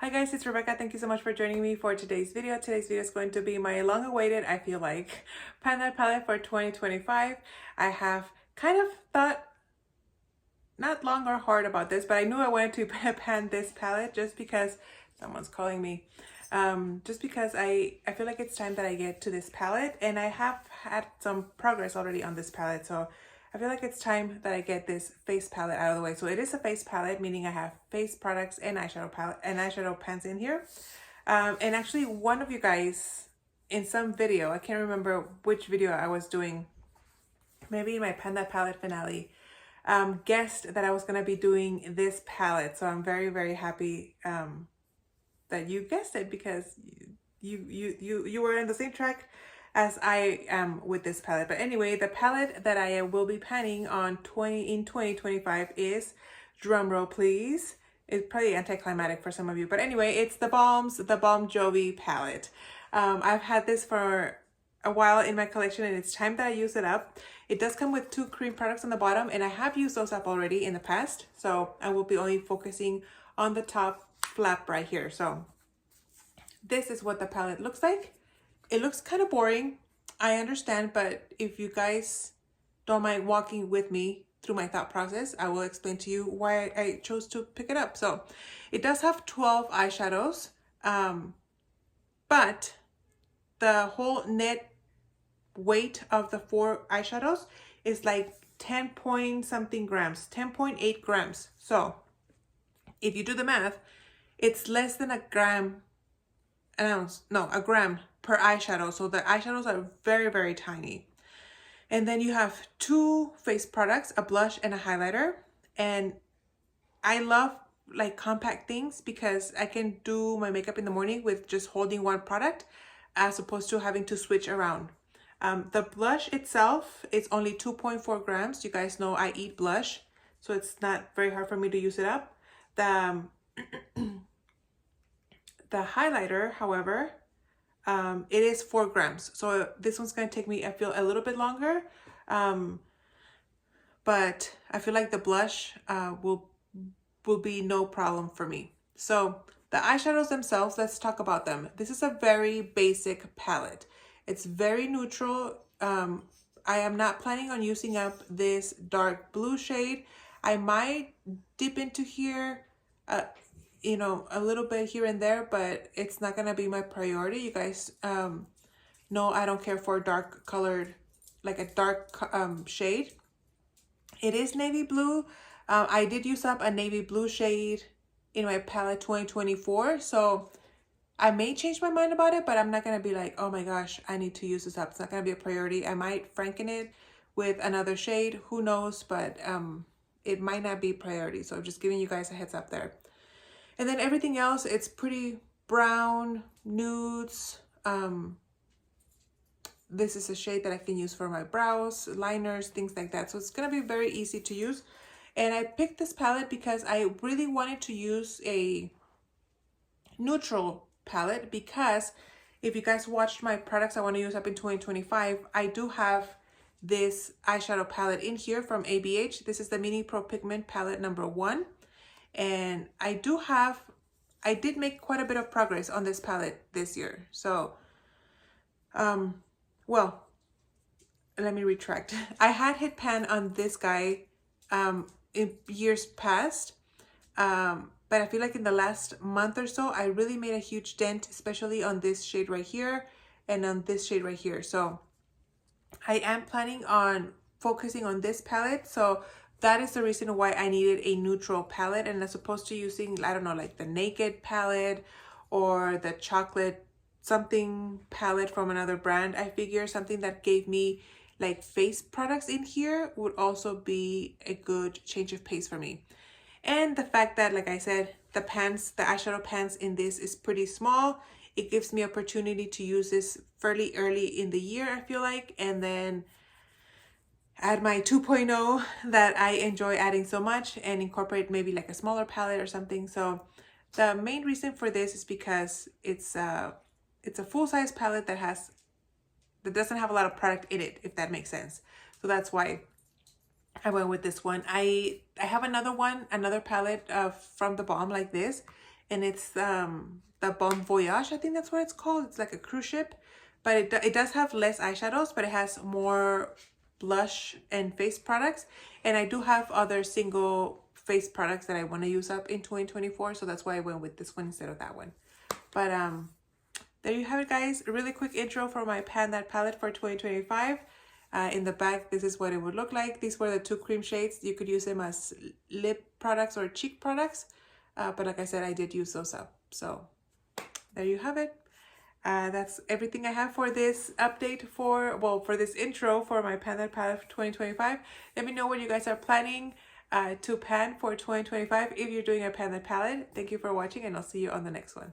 Hi guys, it's Rebecca. Thank you so much for joining me for today's video. Today's video is going to be my long-awaited, I feel like, Pan palette for 2025. I have kind of thought not long or hard about this, but I knew I wanted to pan this palette just because someone's calling me. Just because I feel like it's time that I get to this palette, and I have had some progress already on this palette, so I feel like it's time that I get this face palette out of the way. So it is a face palette, meaning I have face products and eyeshadow palette and eyeshadow pans in here. And actually one of you guys in some video, I can't remember which video I was doing, maybe in my Pan That Palette finale, guessed that I was going to be doing this palette. So I'm very, very happy that you guessed it, because you were in the same track as I am with this palette. But anyway, the palette that I will be panning on 2025 is, drumroll please, it's probably anticlimactic for some of you, but anyway, it's the Balm Jovi palette. I've had this for a while in my collection, and it's time that I use it up. It does come with 2 cream products on the bottom, and I have used those up already in the past, so I will be only focusing on the top flap right here. So this is what the palette looks like. It looks kind of boring, I understand, but if you guys don't mind walking with me through my thought process, I will explain to you why I chose to pick it up. So it does have 12 eyeshadows, but the whole net weight of the 4 eyeshadows is like 10 point something grams, 10.8 grams. So if you do the math, it's less than a gram per eyeshadow. So the eyeshadows are very, very tiny. And then you have 2 face products, a blush and a highlighter. And I love like compact things because I can do my makeup in the morning with just holding one product as opposed to having to switch around. The blush itself is only 2.4 grams. You guys know I eat blush, so it's not very hard for me to use it up. The highlighter, however, it is 4 grams. So this one's going to take me, I feel, a little bit longer. But I feel like the blush will be no problem for me. So the eyeshadows themselves, let's talk about them. This is a very basic palette. It's very neutral. I am not planning on using up this dark blue shade. I might dip into here, you know, a little bit here and there, but it's not gonna be my priority. You guys know I don't care for dark colored, like a dark shade. It is navy blue. I did use up a navy blue shade in my palette 2024, so I may change my mind about it, but I'm not gonna be like, oh my gosh, I need to use this up. It's not gonna be a priority. I might franken it with another shade, who knows, but it might not be priority. So I'm just giving you guys a heads up there. And then everything else, it's pretty brown, nudes. This is a shade that I can use for my brows, liners, things like that. So it's gonna be very easy to use. And I picked this palette because I really wanted to use a neutral palette, because if you guys watched my products I want to use up in 2025, I do have this eyeshadow palette in here from ABH. This is the Mini Pro Pigment palette number 1. And I did make quite a bit of progress on this palette this year. So, well, let me retract. I had hit pan on this guy in years past, but I feel like in the last month or so, I really made a huge dent, especially on this shade right here and on this shade right here. So I am planning on focusing on this palette. So that is the reason why I needed a neutral palette, and as opposed to using, I don't know, like the Naked palette or the chocolate something palette from another brand. I figure something that gave me like face products in here would also be a good change of pace for me. And the fact that, like I said, the eyeshadow pans in this is pretty small. It gives me opportunity to use this fairly early in the year, I feel like, and then add my 2.0 that I enjoy adding so much and incorporate maybe like a smaller palette or something. So the main reason for this is because it's a full-size palette that doesn't have a lot of product in it, if that makes sense. So that's why I went with this one. I have another palette from the Balm like this, and it's the Bon Voyage, I think that's what it's called. It's like a cruise ship, but it does have less eyeshadows, but it has more blush and face products. And I do have other single face products that I want to use up in 2024, so that's why I went with this one instead of that one. But there you have it, guys. A really quick intro for my Pan That palette for 2025. In the back, this is what it would look like. These were the two cream shades. You could use them as lip products or cheek products. But like I said, I did use those up. So there you have it. That's everything I have for this update for this intro for my Pan That palette for 2025. Let me know what you guys are planning to pan for 2025 if you're doing a Pan That palette. Thank you for watching, and I'll see you on the next one.